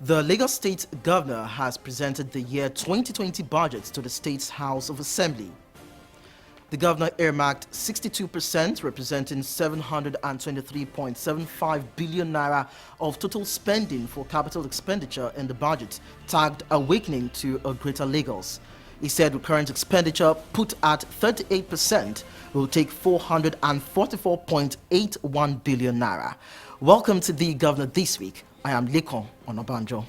The Lagos State Governor has presented the year 2020 budget to the state's House of Assembly. The governor earmarked 62%, representing 723.75 billion naira of total spending for capital expenditure in the budget, tagged Awakening to a Greater Lagos. He said recurrent expenditure, put at 38%, will take 444.81 billion naira. Welcome to the Governor This Week. I am Lekan Onabanjo.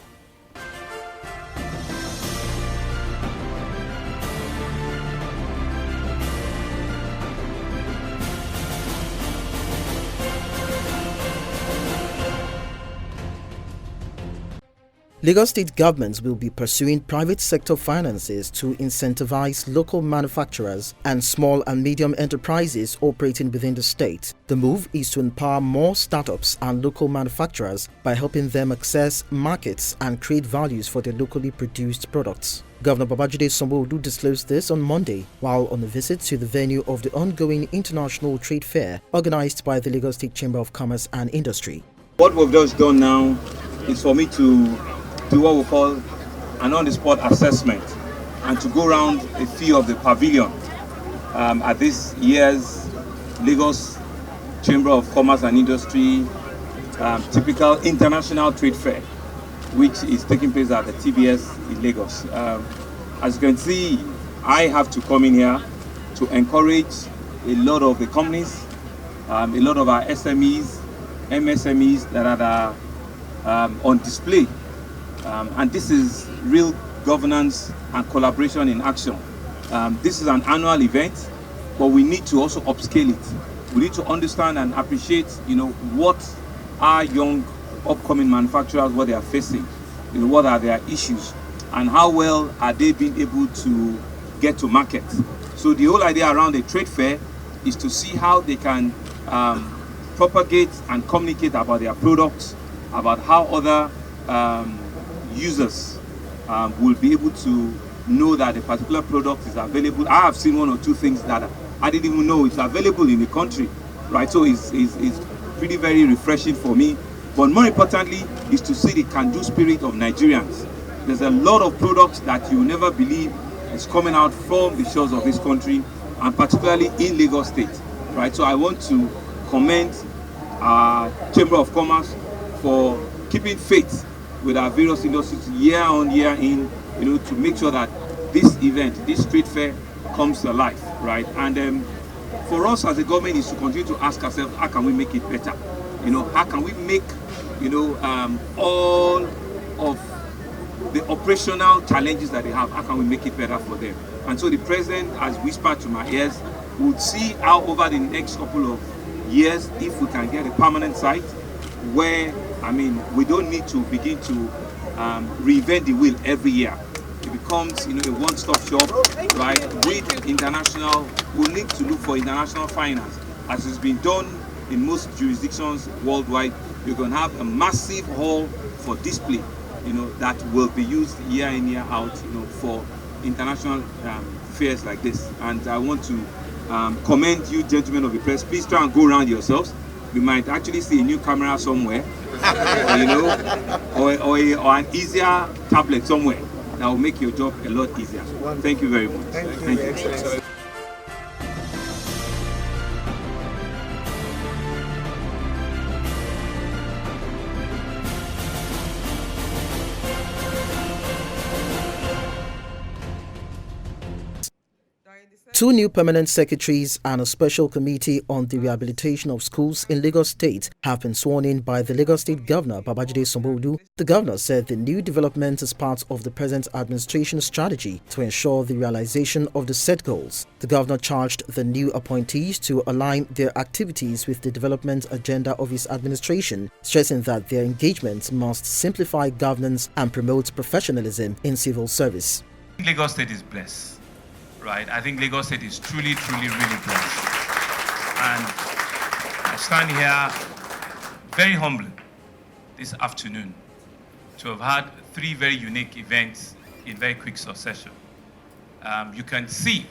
Lagos State government will be pursuing private sector finances to incentivize local manufacturers and small and medium enterprises operating within the state. The move is to empower more startups and local manufacturers by helping them access markets and create values for their locally produced products. Governor Babajide Sanwo-Olu disclosed this on Monday while on a visit to the venue of the ongoing International Trade Fair organized by the Lagos State Chamber of Commerce and Industry. What we've just done now is for me to do what we call an on-the-spot assessment and to go around a few of the pavilion at this year's Lagos Chamber of Commerce and Industry typical international trade fair, which is taking place at the TBS in Lagos. As you can see, I have to come in here to encourage a lot of the companies, a lot of our SMEs, MSMEs that are on display. And this is real governance and collaboration in action. This is an annual event, but we need to also upscale it. We need to understand and appreciate, what our young upcoming manufacturers, what they are facing, what are their issues, and how well are they being able to get to market. So the whole idea around the trade fair is to see how they can propagate and communicate about their products, about how other users will be able to know that a particular product is available. I have seen one or two things that I didn't even know it's available in the country, right? So it's pretty very refreshing for me. But more importantly is to see the can-do spirit of Nigerians. There's a lot of products that you will never believe is coming out from the shores of this country, and particularly in Lagos State, right? So I want to commend our Chamber of Commerce for keeping faith with our various industries year on year in, to make sure that this event, this trade fair, comes to life, right? And for us as a government is to continue to ask ourselves, how can we make it better? How can we make, all of the operational challenges that they have, how can we make it better for them? And so the president has whispered to my ears, we'll see how over the next couple of years, if we can get a permanent site where, we don't need to begin to reinvent the wheel every year. It becomes, a one-stop shop, right? With international, we'll need to look for international finance. As has been done in most jurisdictions worldwide, you're going to have a massive hall for display, that will be used year in, year out, for international fairs like this. And I want to commend you, gentlemen of the press. Please try and go around yourselves. We might actually see a new camera somewhere, or an easier tablet somewhere that will make your job a lot easier. Thank you very much. Thank you. Two new permanent secretaries and a special committee on the rehabilitation of schools in Lagos State have been sworn in by the Lagos State Governor Babajide Sanwo-Olu. The governor said the new development is part of the present administration strategy to ensure the realization of the set goals. The governor charged the new appointees to align their activities with the development agenda of his administration, stressing that their engagement must simplify governance and promote professionalism in civil service. Lagos State is blessed. Right, I think Lagos State is truly, really blessed. And I stand here very humbly this afternoon to have had three very unique events in very quick succession. You can see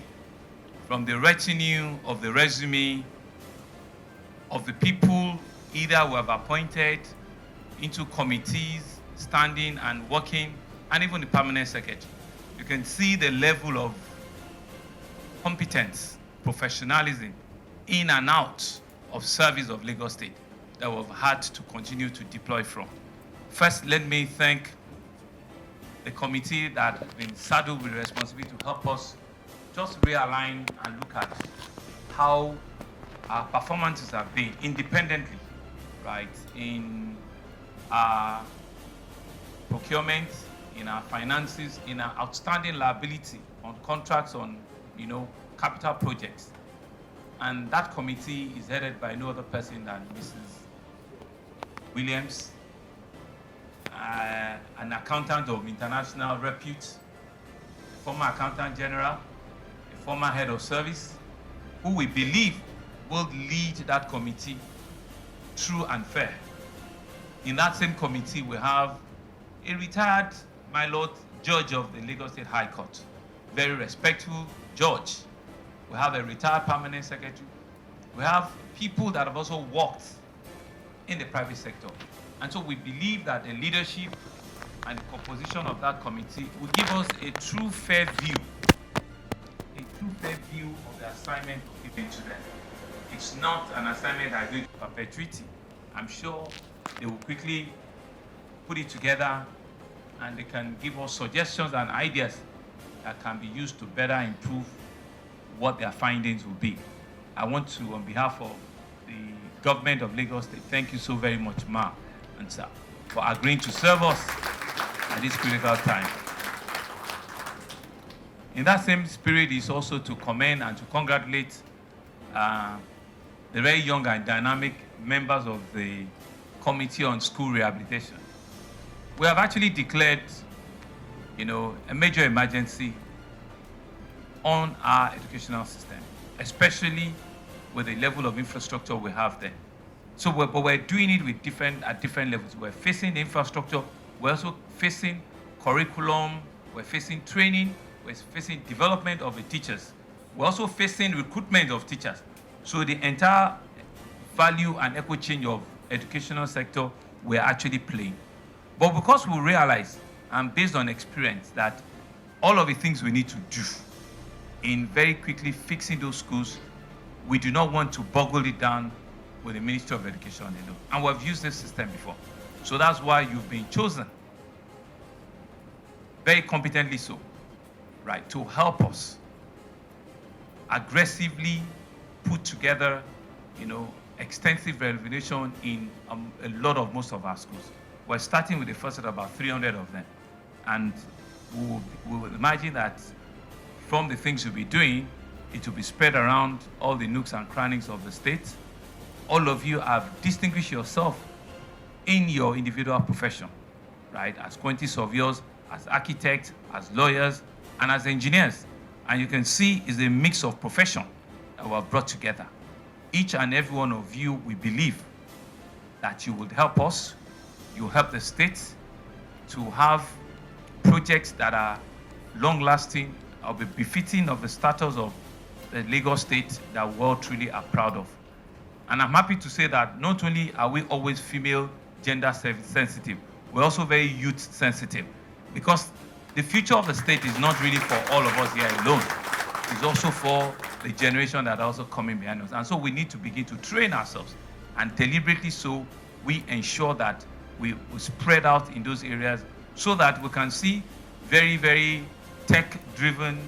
from the retinue of the resume of the people either who have appointed into committees standing and working, and even the permanent secretary. You can see the level of competence, professionalism, in and out of service of Lagos State that we've had to continue to deploy from. First, let me thank the committee that has been saddled with the responsibility to help us just realign and look at how our performances have been independently, right, in our procurement, in our finances, in our outstanding liability on contracts, on, capital projects. And that committee is headed by no other person than Mrs. Williams, an accountant of international repute, former accountant general, a former head of service, who we believe will lead that committee true and fair. In that same committee, we have a retired, my lord, judge of the Lagos State High Court, very respectful judge. We have a retired permanent secretary. We have people that have also worked in the private sector. And so we believe that the leadership and the composition of that committee will give us a true fair view of the assignment given to them. It's not an assignment that is going to perpetuity. I'm sure they will quickly put it together and they can give us suggestions and ideas that can be used to better improve what their findings will be. I want to, on behalf of the government of Lagos State, thank you so very much, Ma and Sir, for agreeing to serve us at this critical time. In that same spirit is also to commend and to congratulate the very young and dynamic members of the Committee on School Rehabilitation. We have actually declared, a major emergency on our educational system, especially with the level of infrastructure we have there. So we're doing it with at different levels. We're facing the infrastructure, we're also facing curriculum, we're facing training, we're facing development of the teachers. We're also facing recruitment of teachers. So the entire value and equity change of educational sector we're actually playing. But because we realize, and based on experience, that all of the things we need to do in very quickly fixing those schools, we do not want to boggle it down with the Ministry of Education alone. And we've used this system before. So that's why you've been chosen, very competently so, right, to help us aggressively put together, extensive rehabilitation in most of our schools. We're starting with the first set of about 300 of them. And we will imagine that from the things we'll be doing, it will be spread around all the nooks and crannies of the state. All of you have distinguished yourself in your individual profession, right? As quantity surveyors, as architects, as lawyers, and as engineers. And you can see it's a mix of profession that we have brought together. Each and every one of you, we believe that you will help us, you will help the state to have projects that are long-lasting, or be befitting of the status of the Lagos State that we all truly are proud of. And I'm happy to say that not only are we always female gender sensitive, we're also very youth sensitive, because the future of the state is not really for all of us here alone. It's also for the generation that are also coming behind us. And so we need to begin to train ourselves, and deliberately so we ensure that we spread out in those areas so that we can see very, very tech-driven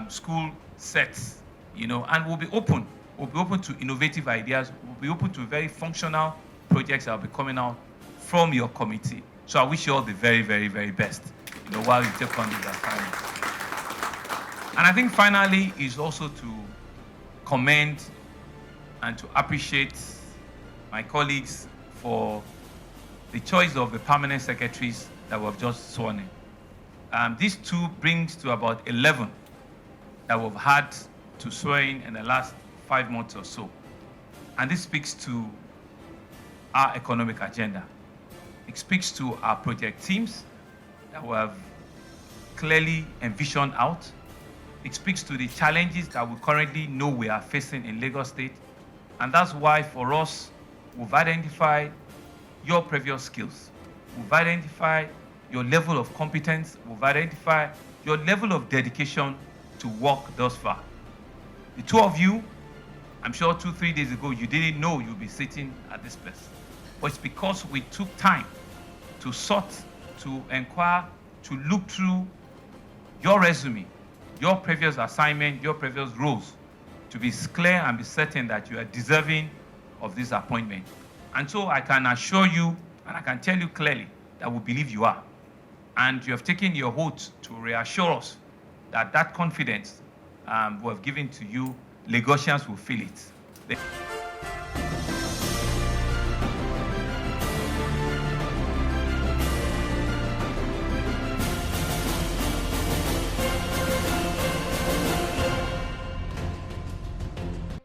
school sets, and we'll be open. We'll be open to innovative ideas. We'll be open to very functional projects that will be coming out from your committee. So I wish you all the very, very, very best, while you take on this assignment. And I think finally is also to commend and to appreciate my colleagues for the choice of the permanent secretaries that we've just sworn in. These two brings to about 11 that we've had to swear in the last 5 months or so. And this speaks to our economic agenda. It speaks to our project teams that we have clearly envisioned out. It speaks to the challenges that we currently know we are facing in Lagos State. And that's why for us, we've identified your previous skills, we've identified your level of competence, we've identified your level of dedication to work thus far. The two of you, I'm sure 2-3 days ago, you didn't know you'd be sitting at this place. But it's because we took time to sort, to inquire, to look through your resume, your previous assignment, your previous roles, to be clear and be certain that you are deserving of this appointment. And so I can assure you, and I can tell you clearly, that we believe you are. And you have taken your oath to reassure us that that confidence we have given to you, Lagosians will feel it.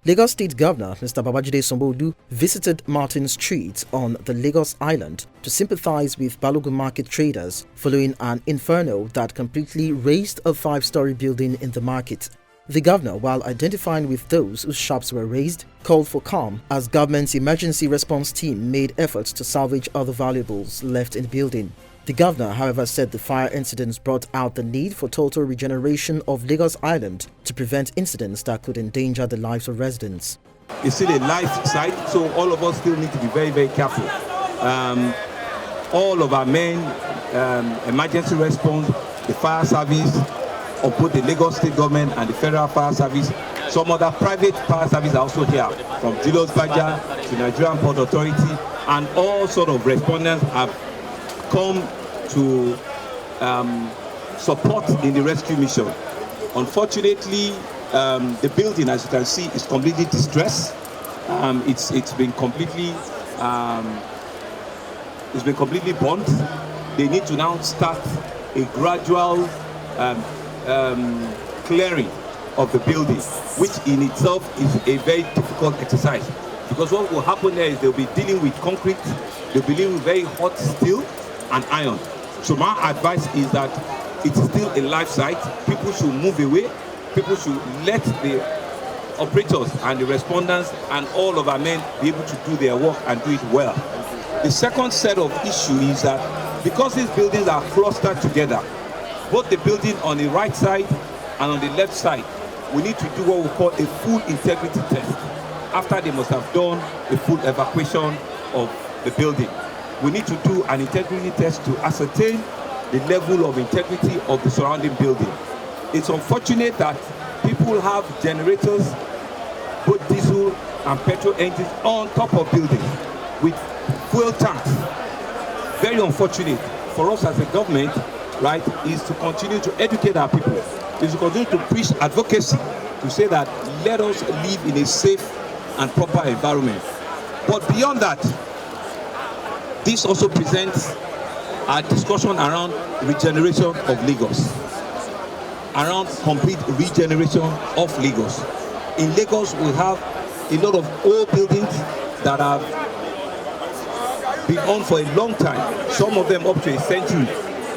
Lagos State Governor Mr. Babajide Sanwo-Olu visited Martin Street on the Lagos Island to sympathize with Balogun market traders following an inferno that completely razed a 5-story building in the market. The governor, while identifying with those whose shops were razed, called for calm as government's emergency response team made efforts to salvage other valuables left in the building. The governor, however, said the fire incidents brought out the need for total regeneration of Lagos Island to prevent incidents that could endanger the lives of residents. It's still a life site, so all of us still need to be very, very careful. All of our men, emergency response, the fire service, of both the Lagos State government and the Federal Fire Service, some other private fire services are also here, from Julius Baja to Nigerian Port Authority, and all sort of respondents have come to support in the rescue mission. Unfortunately, the building, as you can see, is completely distressed. It's been completely burnt. They need to now start a gradual clearing of the building, which in itself is a very difficult exercise. Because what will happen there is they'll be dealing with concrete, they'll be dealing with very hot steel and iron. So my advice is that it's still a life site. People should move away. People should let the operators and the respondents and all of our men be able to do their work and do it well. The second set of issue is that because these buildings are clustered together, both the building on the right side and on the left side, we need to do what we call a full integrity test. After they must have done a full evacuation of the building, we need to do an integrity test to ascertain the level of integrity of the surrounding building. It's unfortunate that people have generators, both diesel and petrol engines, on top of buildings with fuel tanks. Very unfortunate. For us as a government, right, is to continue to educate our people, is to continue to preach advocacy, to say that let us live in a safe and proper environment. But beyond that, this also presents a discussion around regeneration of Lagos, around complete regeneration of Lagos. In Lagos, we have a lot of old buildings that have been on for a long time, some of them up to a century,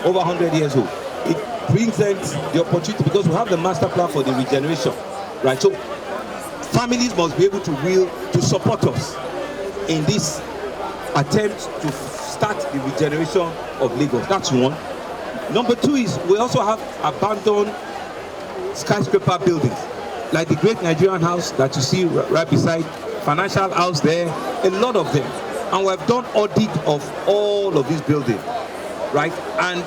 over 100 years old. It presents the opportunity because we have the master plan for the regeneration, right? So families must be able to support us in this attempt to start the regeneration of Lagos. That's one. Number two is we also have abandoned skyscraper buildings, like the Great Nigerian House that you see right beside, Financial House there, a lot of them. And we have done audit of all of these buildings, right? And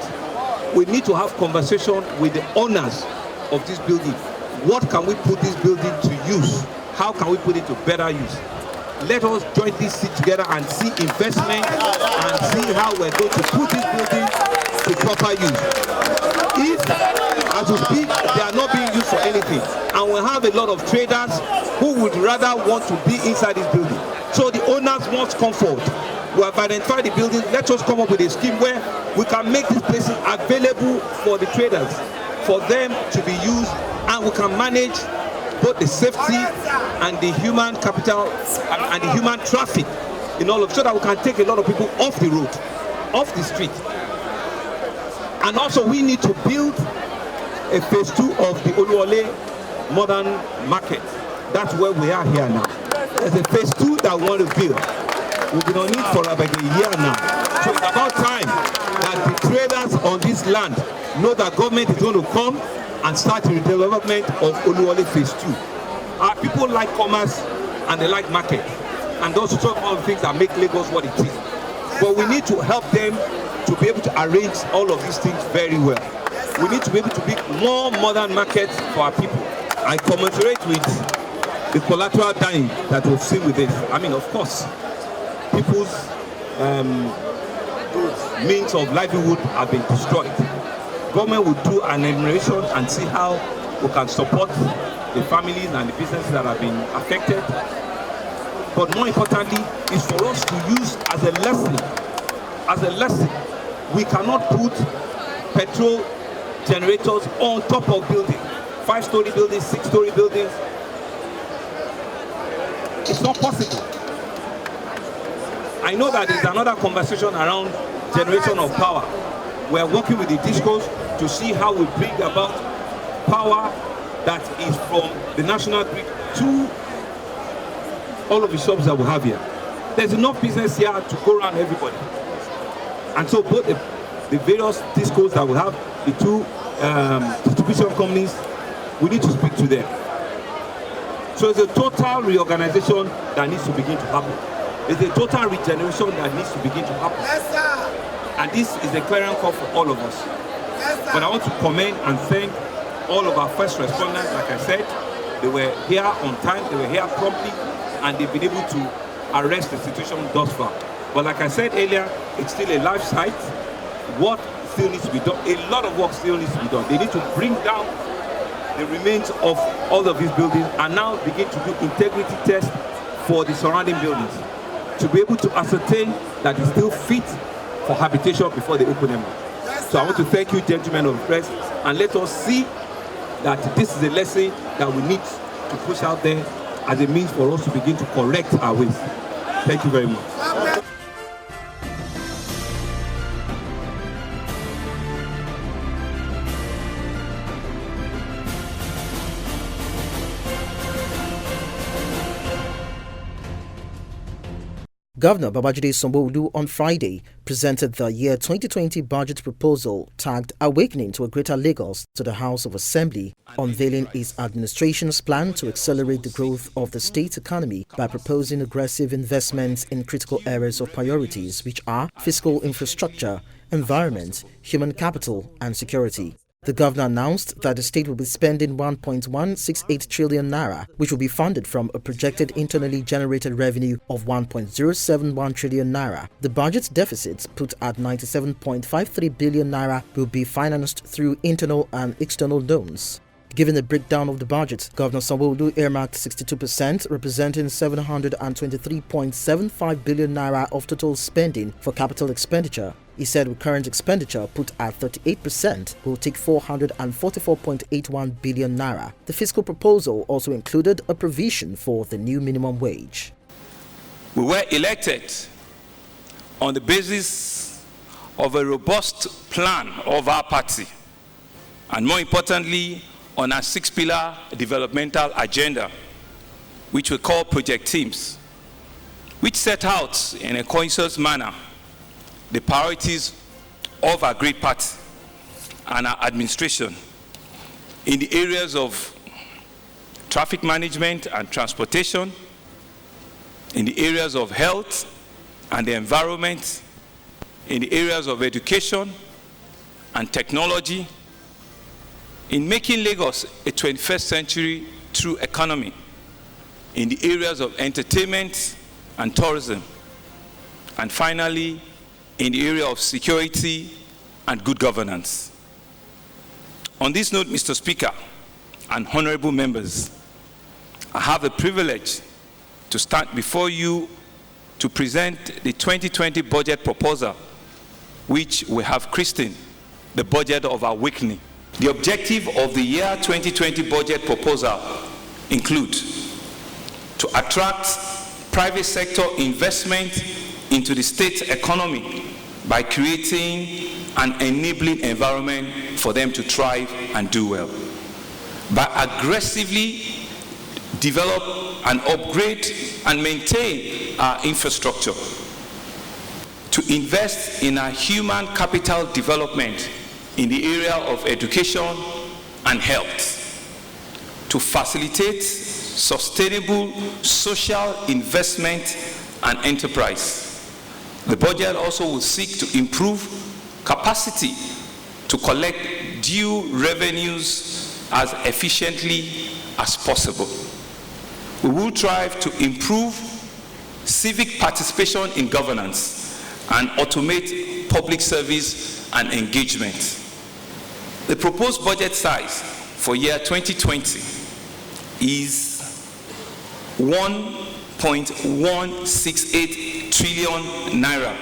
we need to have conversation with the owners of this building. What can we put this building to use? How can we put it to better use? Let us jointly sit together and see investment and see how we're going to put this building to proper use. If, as we speak, they are not being used for anything, and we have a lot of traders who would rather want to be inside this building. So the owners must come forward. We have identified the buildings. Let us come up with a scheme where we can make these places available for the traders, for them to be used, and we can manage both the safety and the human capital and the human traffic in all of, so that we can take a lot of people off the road, off the street. And also we need to build a phase 2 of the Oluwole modern market. That's where we are here now. There's a phase 2 that we want to build. We've been on it for about a year now. So it's about time that the traders on this land know that government is going to come and start the development of Oluwole Phase 2. Our people like commerce and they like market. And those are some of the things that make Lagos what it is. But we need to help them to be able to arrange all of these things very well. We need to be able to build more modern markets for our people. I commensurate with the collateral dying that we've seen with this. I mean, of course, people's means of livelihood have been destroyed. Government will do an enumeration and see how we can support the families and the businesses that have been affected. But more importantly, is for us to use as a lesson. We cannot put petrol generators on top of buildings, 5-story buildings, 6-story buildings. It's not possible. I know that there's another conversation around generation of power. We're working with the discos to see how we bring about power that is from the national grid to all of the shops that we have here. There's enough business here to go around everybody. And so both the various discos that we have, the two distribution companies, we need to speak to them. So it's a total reorganization that needs to begin to happen. It's a total regeneration that needs to begin to happen. Yes, sir. And this is a clarion call for all of us. Yes, sir. But I want to commend and thank all of our first responders. Like I said, they were here on time, they were here promptly, and they've been able to arrest the situation thus far. But like I said earlier, it's still a live site. What still needs to be done? A lot of work still needs to be done. They need to bring down the remains of all of these buildings and now begin to do integrity tests for the surrounding buildings to be able to ascertain that it's still fit for habitation before they open them up. So I want to thank you, gentlemen of the press, and let us see that this is a lesson that we need to push out there as a means for us to begin to correct our ways. Thank you very much. Governor Babajide Sanwo-Olu on Friday presented the year 2020 budget proposal tagged Awakening to a Greater Lagos to the House of Assembly, unveiling his administration's plan to accelerate the growth of the state economy by proposing aggressive investments in critical areas of priorities, which are fiscal infrastructure, environment, human capital, and security. The governor announced that the state will be spending 1.168 trillion naira, which will be funded from a projected internally generated revenue of 1.071 trillion naira. The budget deficit, put at 97.53 billion naira, will be financed through internal and external loans. Given the breakdown of the budget, Governor Sanwo-Olu earmarked 62%, representing 723.75 billion naira of total spending for capital expenditure. He said recurrent expenditure, put at 38%, will take 444.81 billion naira. The fiscal proposal also included a provision for the new minimum wage. We were elected on the basis of a robust plan of our party, and more importantly, on our 6-pillar developmental agenda, which we call project teams, which set out in a conscious manner the priorities of our great party and our administration in the areas of traffic management and transportation, in the areas of health and the environment, in the areas of education and technology, in making Lagos a 21st century true economy, in the areas of entertainment and tourism, and finally, in the area of security and good governance. On this note, Mr. Speaker and honorable members, I have the privilege to stand before you to present the 2020 budget proposal, which we have christened the budget of awakening. The objective of the year 2020 budget proposal include to attract private sector investment into the state economy by creating an enabling environment for them to thrive and do well, by aggressively develop and upgrade and maintain our infrastructure, to invest in our human capital development in the area of education and health, to facilitate sustainable social investment and enterprise. The budget also will seek to improve capacity to collect due revenues as efficiently as possible. We will strive to improve civic participation in governance and automate public service and engagement. The proposed budget size for year 2020 is 1.168 trillion naira.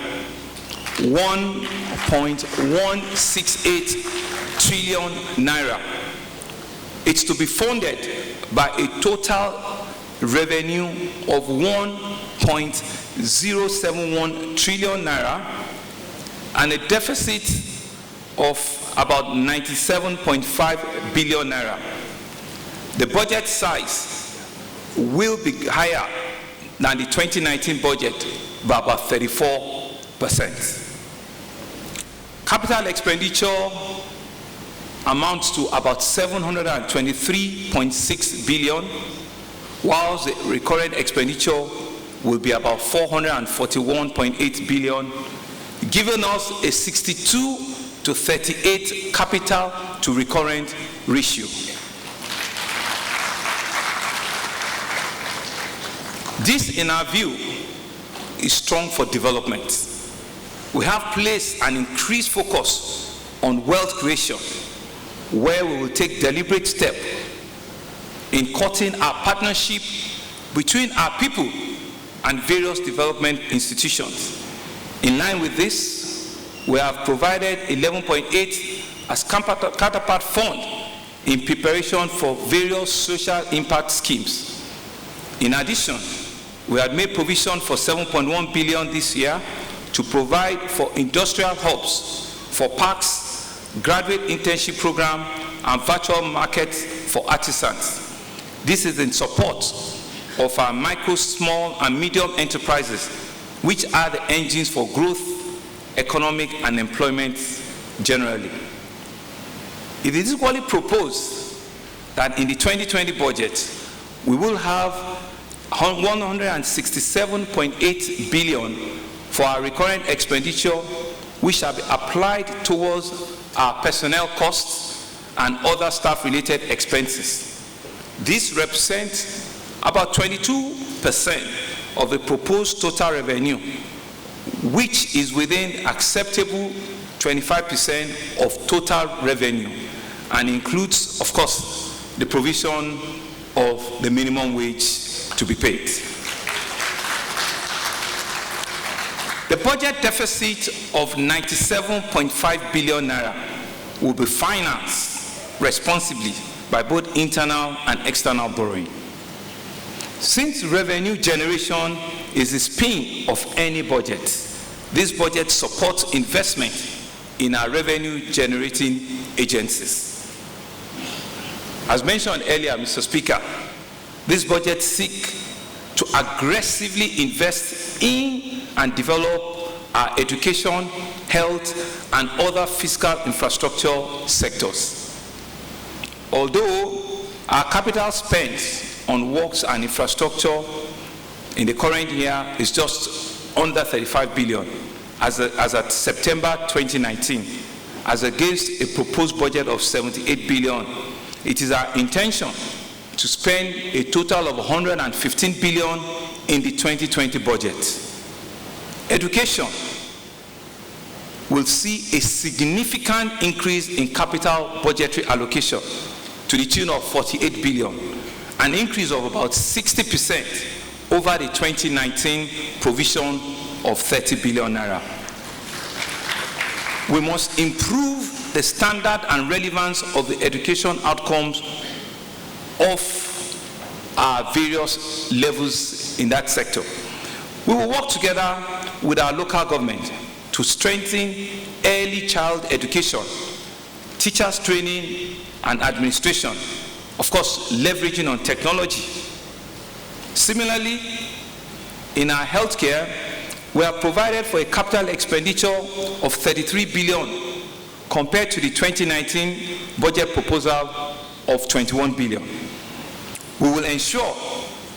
1.168 trillion naira. It's to be funded by a total revenue of 1.071 trillion naira and a deficit of about 97.5 billion naira. The budget size will be higher than the 2019 budget by about 34%. Capital expenditure amounts to about 723.6 billion, whilst the recurrent expenditure will be about 441.8 billion, giving us a 62 to 38 capital to recurrent ratio. This, in our view, is strong for development. We have placed an increased focus on wealth creation, where we will take deliberate steps in cutting our partnership between our people and various development institutions. In line with this, we have provided 11.8 as counterpart fund in preparation for various social impact schemes. In addition, we have made provision for 7.1 billion this year to provide for industrial hubs, for parks, graduate internship program, and virtual markets for artisans. This is in support of our micro, small, and medium enterprises, which are the engines for growth, economic, and employment generally. It is equally proposed that in the 2020 budget, we will have 167.8 billion for our recurrent expenditure, which shall be applied towards our personnel costs and other staff-related expenses. This represents about 22% of the proposed total revenue, which is within acceptable 25% of total revenue, and includes, of course, the provision of the minimum wage to be paid. The budget deficit of 97.5 billion naira will be financed responsibly by both internal and external borrowing. Since revenue generation is the spin of any budget, this budget supports investment in our revenue generating agencies. As mentioned earlier, Mr. Speaker, this budget seeks to aggressively invest in and develop our education, health, and other fiscal infrastructure sectors. Although our capital spend on works and infrastructure in the current year is just under 35 billion as at September 2019, as against a proposed budget of 78 billion, it is our intention to spend a total of 115 billion in the 2020 budget. Education will see a significant increase in capital budgetary allocation to the tune of 48 billion, an increase of about 60% over the 2019 provision of 30 billion naira. We must improve the standard and relevance of the education outcomes of our various levels in that sector. We will work together with our local government to strengthen early child education, teachers training and administration, of course leveraging on technology Similarly, in our healthcare, we have provided for a capital expenditure of 33 billion compared to the 2019 budget proposal of 21 billion. We will ensure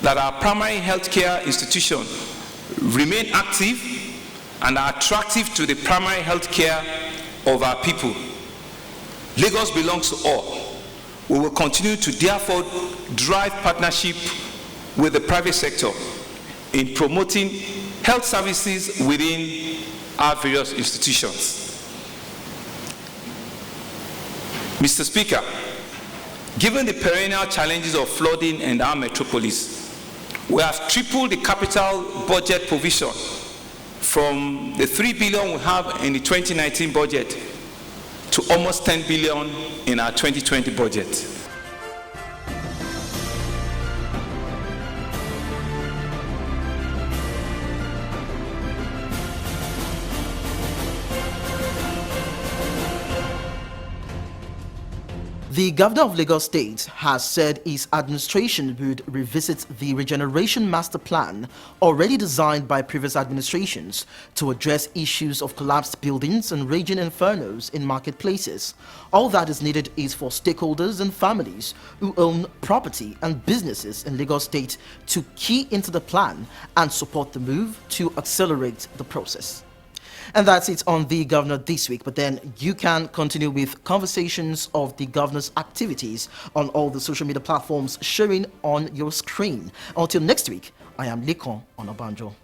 that our primary healthcare institutions remain active and are attractive to the primary healthcare of our people. Lagos belongs to all. We will continue to therefore drive partnership with the private sector in promoting health services within our various institutions. Mr. Speaker, given the perennial challenges of flooding in our metropolis, we have tripled the capital budget provision from the 3 billion we have in the 2019 budget to almost 10 billion in our 2020 budget. The governor of Lagos State has said his administration would revisit the Regeneration Master Plan already designed by previous administrations to address issues of collapsed buildings and raging infernos in marketplaces. All that is needed is for stakeholders and families who own property and businesses in Lagos State to key into the plan and support the move to accelerate the process. And that's it on the governor this week. But then you can continue with conversations of the governor's activities on all the social media platforms showing on your screen. Until next week, I am Lekan Onabanjo.